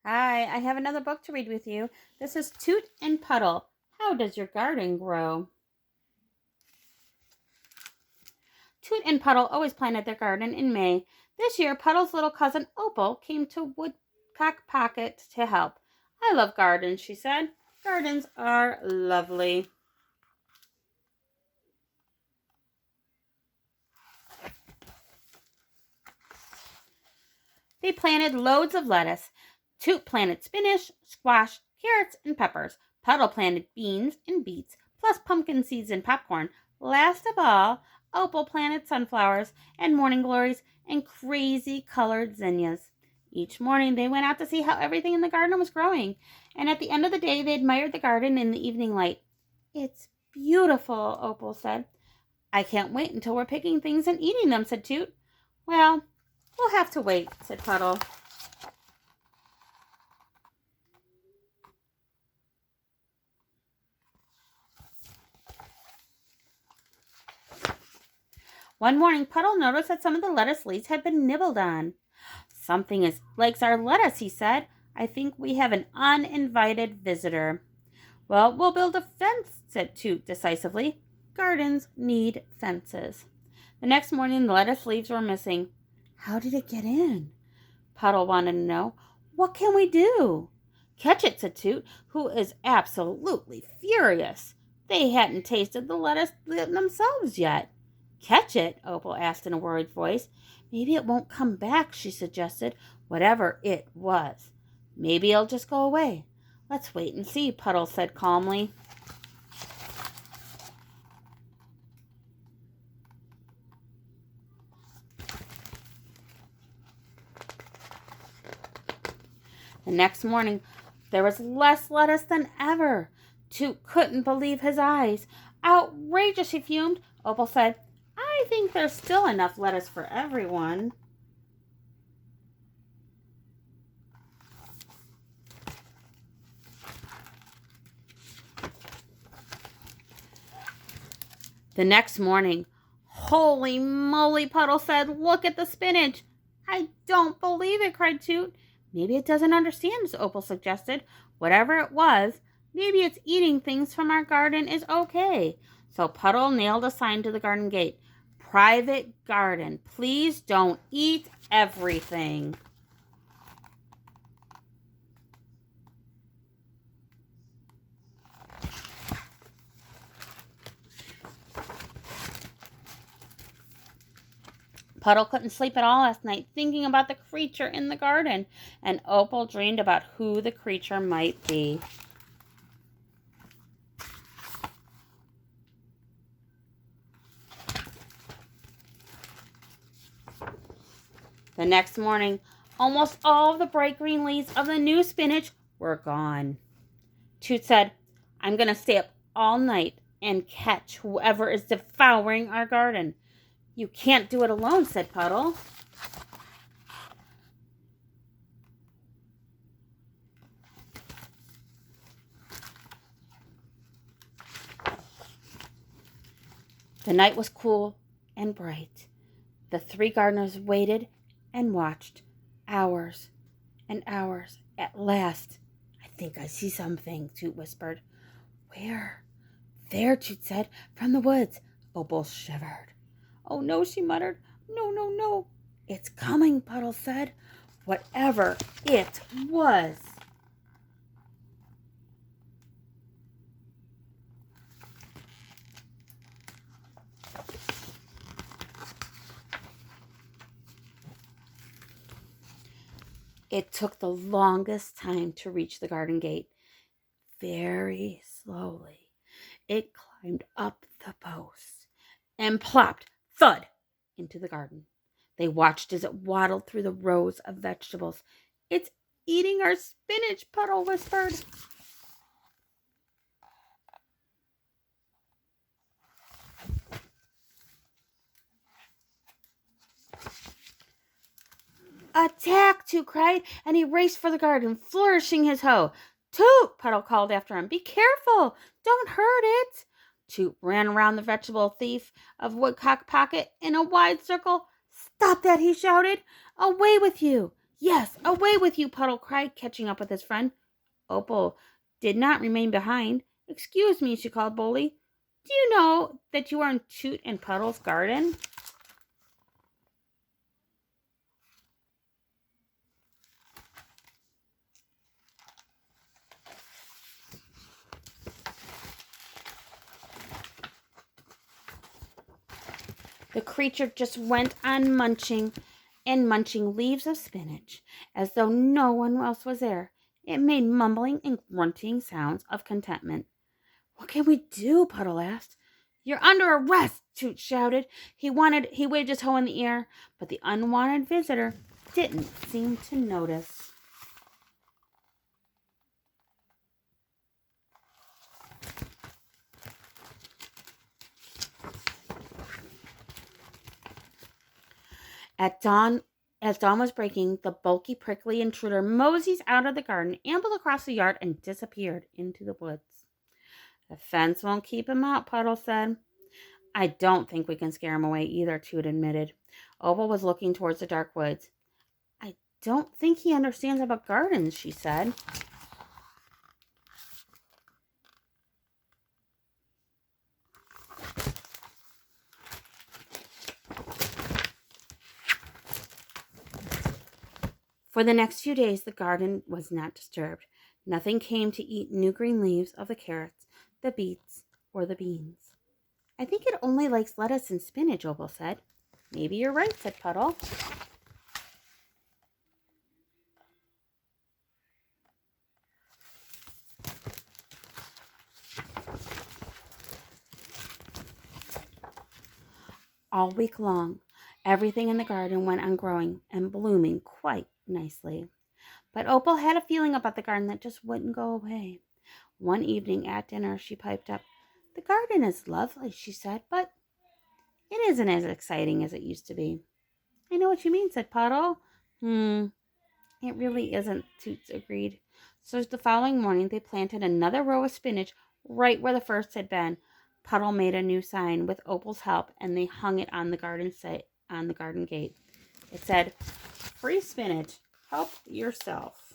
Hi, I have another book to read with you. This is Toot and Puddle. How does your garden grow? Toot and Puddle always planted their garden in May. This year, Puddle's little cousin Opal came to Woodcock Pocket to help. I love gardens, she said. Gardens are lovely. They planted loads of lettuce. Toot planted spinach, squash, carrots, and peppers. Puddle planted beans and beets, plus pumpkin seeds and popcorn. Last of all, Opal planted sunflowers and morning glories and crazy colored zinnias. Each morning they went out to see how everything in the garden was growing, and at the end of the day they admired the garden in the evening light. "It's beautiful," Opal said. "I can't wait until we're picking things and eating them," said Toot. "Well, we'll have to wait," said Puddle. One morning, Puddle noticed that some of the lettuce leaves had been nibbled on. "Something likes our lettuce," he said. "I think we have an uninvited visitor." "Well, we'll build a fence," said Toot decisively. Gardens need fences. The next morning, the lettuce leaves were missing. "How did it get in?" Puddle wanted to know. "What can we do?" "Catch it," said Toot, who is absolutely furious. They hadn't tasted the lettuce themselves yet. "Catch it?" Opal asked in a worried voice. "Maybe it won't come back," she suggested, "whatever it was. Maybe it'll just go away." "Let's wait and see," Puddle said calmly. The next morning, there was less lettuce than ever. Toot couldn't believe his eyes. "Outrageous," he fumed. Opal said, "I think there's still enough lettuce for everyone." The next morning, "Holy moly," Puddle said. "Look at the spinach." "I don't believe it," cried Toot. "Maybe it doesn't understand," Opal suggested. "Whatever it was, maybe it's eating things from our garden is okay." So Puddle nailed a sign to the garden gate. "Private garden. Please don't eat everything." Puddle couldn't sleep at all last night, thinking about the creature in the garden, and Opal dreamed about who the creature might be. The next morning, almost all of the bright green leaves of the new spinach were gone. Toot said, "I'm going to stay up all night and catch whoever is devouring our garden." "You can't do it alone," said Puddle. The night was cool and bright. The three gardeners waited and watched, hours and hours. At last, "I think I see something," Toot whispered. "Where?" "There," Toot said, "from the woods." Opal shivered. "Oh no," she muttered. "No, no, no." "It's coming," Puddle said. Whatever it was. It took the longest time to reach the garden gate. Very slowly, it climbed up the post and plopped, thud, into the garden. They watched as it waddled through the rows of vegetables. "It's eating our spinach," Puddle whispered. "Attack!" Toot cried, and he raced for the garden, flourishing his hoe. "Toot!" Puddle called after him. "Be careful! Don't hurt it!" Toot ran around the vegetable thief of Woodcock Pocket in a wide circle. "Stop that!" he shouted. "Away with you! Yes, away with you, Puddle cried, catching up with his friend. Opal did not remain behind. Excuse me, she called boldly. Do you know that you are in Toot and Puddle's garden? The creature just went on munching and munching leaves of spinach, as though no one else was there. It made mumbling and grunting sounds of contentment. What can we do? Puddle asked. You're under arrest, Toot shouted. He waved his hoe in the air, but the unwanted visitor didn't seem to notice. At dawn, as dawn was breaking, the bulky, prickly intruder moseyed out of the garden, ambled across the yard, and disappeared into the woods. The fence won't keep him out, Puddle said. I don't think we can scare him away either, Toot admitted. Opal was looking towards the dark woods. I don't think he understands about gardens, she said. For the next few days, the garden was not disturbed. Nothing came to eat new green leaves of the carrots, the beets, or the beans. I think it only likes lettuce and spinach, Opal said. Maybe you're right, said Puddle. All week long, everything in the garden went on growing and blooming quite nicely. But Opal had a feeling about the garden that just wouldn't go away. One evening at dinner, she piped up, The garden is lovely, she said, but it isn't as exciting as it used to be. I know what you mean, said Puddle. It really isn't, Toots agreed. So the following morning, they planted another row of spinach right where the first had been. Puddle made a new sign with Opal's help, and they hung it on the garden gate. It said, Free spinach. Help yourself.